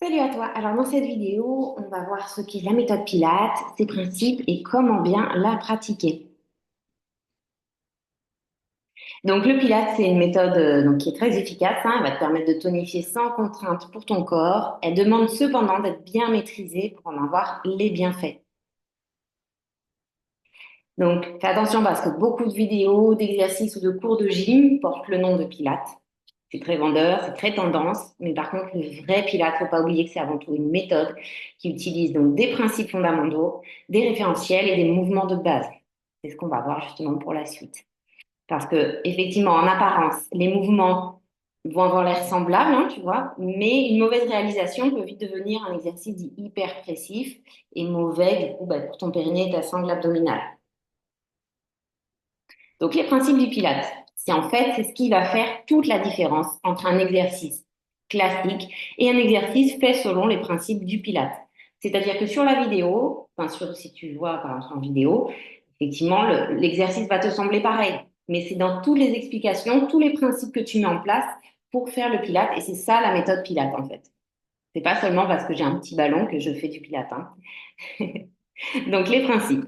Salut à toi. Alors dans cette vidéo, on va voir ce qu'est la méthode Pilates, ses principes et comment bien la pratiquer. Donc le Pilates, c'est une méthode qui est très efficace, hein. Elle va te permettre de tonifier sans contrainte pour ton corps. Elle demande cependant d'être bien maîtrisée pour en avoir les bienfaits. Donc fais attention parce que beaucoup de vidéos, d'exercices ou de cours de gym portent le nom de Pilates. C'est très vendeur, c'est très tendance, mais par contre, le vrai Pilates, faut pas oublier que c'est avant tout une méthode qui utilise donc des principes fondamentaux, des référentiels et des mouvements de base. C'est ce qu'on va voir justement pour la suite. Parce que, effectivement, en apparence, les mouvements vont avoir l'air semblables, hein, tu vois, mais une mauvaise réalisation peut vite devenir un exercice dit hyperpressif et mauvais, du coup, bah, pour ton périnée et ta sangle abdominale. Donc, les principes du Pilates, c'est ce qui va faire toute la différence entre un exercice classique et un exercice fait selon les principes du Pilates. C'est-à-dire que sur la vidéo, si tu vois par exemple en vidéo, effectivement, l'exercice va te sembler pareil. Mais c'est dans toutes les explications, tous les principes que tu mets en place pour faire le Pilates. Et c'est ça la méthode Pilates, en fait. C'est pas seulement parce que j'ai un petit ballon que je fais du Pilates, hein. Donc, les principes.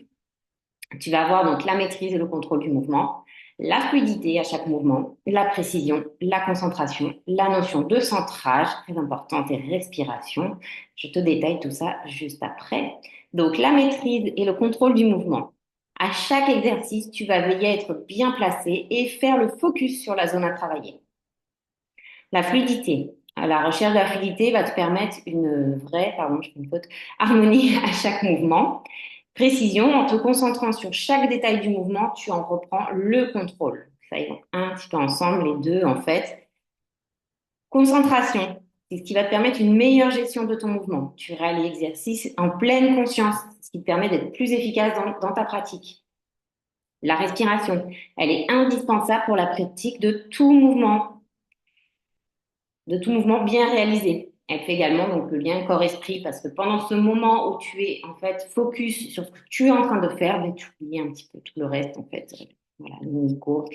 Tu vas avoir donc la maîtrise et le contrôle du mouvement, la fluidité à chaque mouvement, la précision, la concentration, la notion de centrage, très importante, et respiration. Je te détaille tout ça juste après. Donc la maîtrise et le contrôle du mouvement. À chaque exercice, tu vas veiller à être bien placé et faire le focus sur la zone à travailler. La fluidité. La recherche de la fluidité va te permettre je fais une faute, harmonie à chaque mouvement. Précision, en te concentrant sur chaque détail du mouvement, tu en reprends le contrôle. Ça, ils vont un petit peu ensemble, les deux, en fait. Concentration, c'est ce qui va te permettre une meilleure gestion de ton mouvement. Tu réalises l'exercice en pleine conscience, ce qui te permet d'être plus efficace dans ta pratique. La respiration, elle est indispensable pour la pratique de tout mouvement bien réalisé. Elle fait également donc le lien corps-esprit parce que pendant ce moment où tu es en fait focus sur ce que tu es en train de faire, ben, tu oublies un petit peu tout le reste en fait. Voilà, les mini-courses,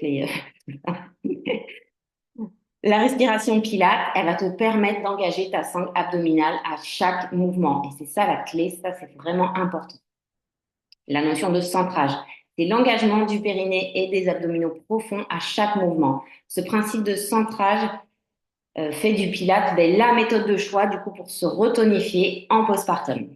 La respiration Pilates, elle va te permettre d'engager ta sangle abdominale à chaque mouvement. Et c'est ça la clé, ça c'est vraiment important. La notion de centrage, c'est l'engagement du périnée et des abdominaux profonds à chaque mouvement. Ce principe de centrage fait du Pilates la méthode de choix du coup pour se retonifier en postpartum.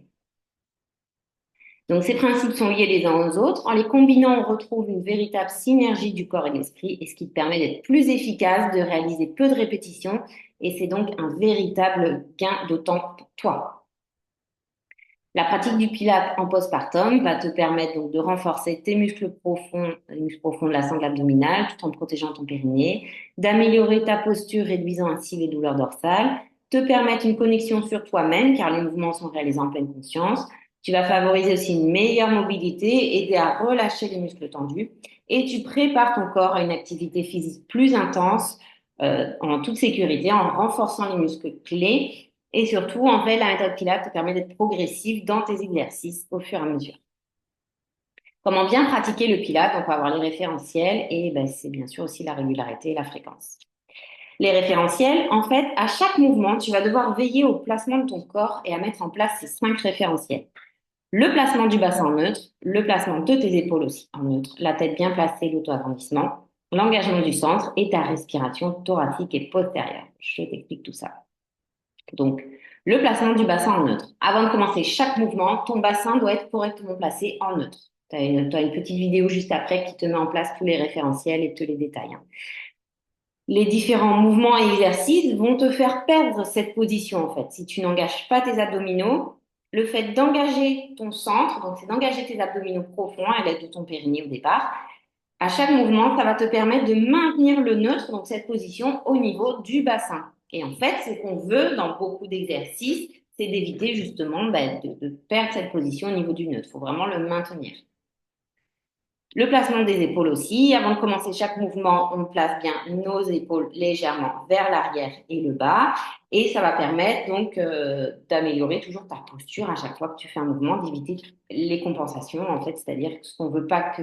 Donc ces principes sont liés les uns aux autres. En les combinant, on retrouve une véritable synergie du corps et de l'esprit et ce qui te permet d'être plus efficace, de réaliser peu de répétitions et c'est donc un véritable gain de temps pour toi. La pratique du Pilates en postpartum va te permettre donc de renforcer tes muscles profonds, les muscles profonds de la sangle abdominale, tout en protégeant ton périnée, d'améliorer ta posture, réduisant ainsi les douleurs dorsales, te permettre une connexion sur toi-même, car les mouvements sont réalisés en pleine conscience. Tu vas favoriser aussi une meilleure mobilité, aider à relâcher les muscles tendus, et tu prépares ton corps à une activité physique plus intense, en toute sécurité, en renforçant les muscles clés et surtout, en fait, la méthode Pilates te permet d'être progressif dans tes exercices au fur et à mesure. Comment bien pratiquer le Pilates? Donc, on va avoir les référentiels et ben, c'est bien sûr aussi la régularité et la fréquence. Les référentiels, en fait, à chaque mouvement, tu vas devoir veiller au placement de ton corps et à mettre en place ces 5 référentiels. Le placement du bassin en neutre, le placement de tes épaules aussi en neutre, la tête bien placée, l'auto-agrandissement, l'engagement du centre et ta respiration thoracique et postérieure. Je t'explique tout ça. Donc, le placement du bassin en neutre. Avant de commencer chaque mouvement, ton bassin doit être correctement placé en neutre. T'as une petite vidéo juste après qui te met en place tous les référentiels et te les détaille, hein. Les différents mouvements et exercices vont te faire perdre cette position, en fait. Si tu n'engages pas tes abdominaux, le fait d'engager ton centre, donc c'est d'engager tes abdominaux profonds à l'aide de ton périnée au départ, à chaque mouvement, ça va te permettre de maintenir le neutre, donc cette position au niveau du bassin. Et en fait, ce qu'on veut dans beaucoup d'exercices, c'est d'éviter justement de perdre cette position au niveau du neutre. Il faut vraiment le maintenir. Le placement des épaules aussi. Avant de commencer chaque mouvement, on place bien nos épaules légèrement vers l'arrière et le bas. Et ça va permettre donc d'améliorer toujours ta posture à chaque fois que tu fais un mouvement, d'éviter les compensations en fait, c'est-à-dire ce qu'on veut pas que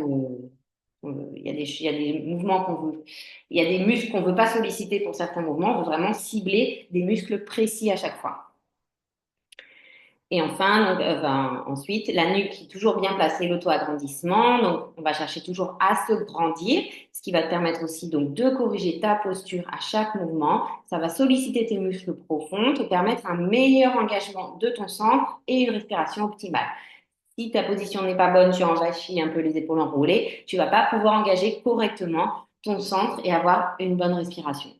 il y a des mouvements il y a des muscles qu'on veut pas solliciter pour certains mouvements. On veut vraiment cibler des muscles précis à chaque fois. Et enfin, ensuite, la nuque qui est toujours bien placée, l'auto-agrandissement. Donc, on va chercher toujours à se grandir, ce qui va te permettre aussi donc de corriger ta posture à chaque mouvement. Ça va solliciter tes muscles profonds, te permettre un meilleur engagement de ton centre et une respiration optimale. Si ta position n'est pas bonne, tu envahis un peu les épaules enroulées, tu vas pas pouvoir engager correctement ton centre et avoir une bonne respiration.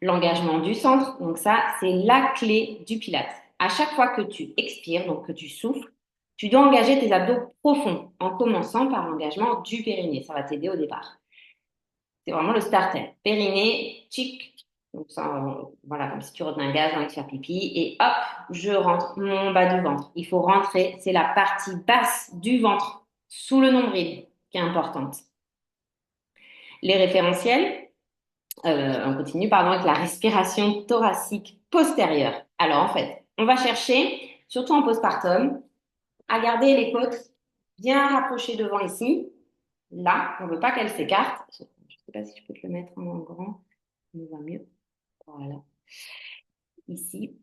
L'engagement du centre, donc ça, c'est la clé du Pilates. À chaque fois que tu expires, donc que tu souffles, tu dois engager tes abdos profonds en commençant par l'engagement du périnée. Ça va t'aider au départ. C'est vraiment le starter. Périnée, chic. Donc ça, voilà, comme si tu retenais un gaz, envie de faire pipi. Et hop, je rentre mon bas du ventre. Il faut rentrer, c'est la partie basse du ventre, sous le nombril, qui est importante. Les référentiels, on continue pardon, avec la respiration thoracique postérieure. Alors en fait, on va chercher, surtout en postpartum, à garder les côtes bien rapprochées devant ici. Là, on ne veut pas qu'elles s'écartent. Je ne sais pas si je peux te le mettre en grand, ça va mieux. Voilà, ici.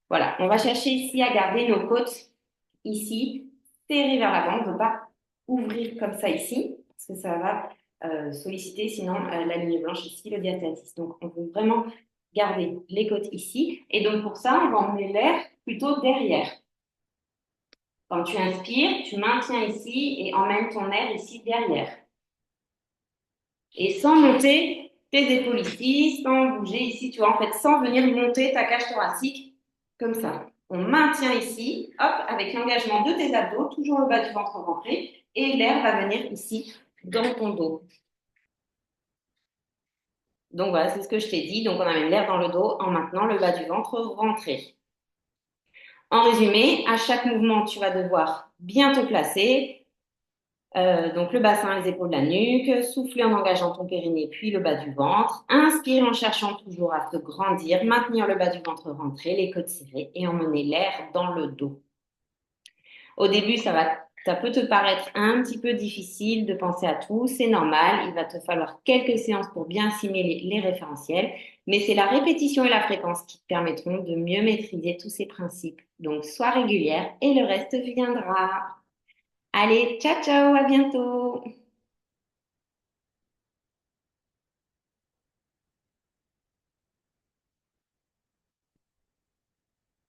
Voilà, on va chercher ici à garder nos côtes ici, serrées vers l'avant. On ne veut pas ouvrir comme ça ici, parce que ça va solliciter sinon la ligne blanche ici, le diastasis. Donc, on veut vraiment garder les côtes ici. Et donc, pour ça, on va emmener l'air plutôt derrière. Quand tu inspires, tu maintiens ici et emmènes ton air ici derrière. Et sans monter tes épaules ici, sans bouger ici, tu vois, en fait, sans venir monter ta cage thoracique comme ça. On maintient ici, hop, avec l'engagement de tes abdos, toujours le bas du ventre rentré, et l'air va venir ici, dans ton dos. Donc voilà, c'est ce que je t'ai dit. Donc on amène l'air dans le dos en maintenant le bas du ventre rentré. En résumé, à chaque mouvement, tu vas devoir bien te placer, donc le bassin, les épaules, la nuque, souffler en engageant ton périnée, puis le bas du ventre. Inspire en cherchant toujours à se grandir, maintenir le bas du ventre rentré, les côtes serrées et emmener l'air dans le dos. Au début, ça peut te paraître un petit peu difficile de penser à tout, c'est normal. Il va te falloir quelques séances pour bien assimiler les référentiels, mais c'est la répétition et la fréquence qui te permettront de mieux maîtriser tous ces principes. Donc, sois régulière et le reste viendra. Allez, ciao, ciao, à bientôt!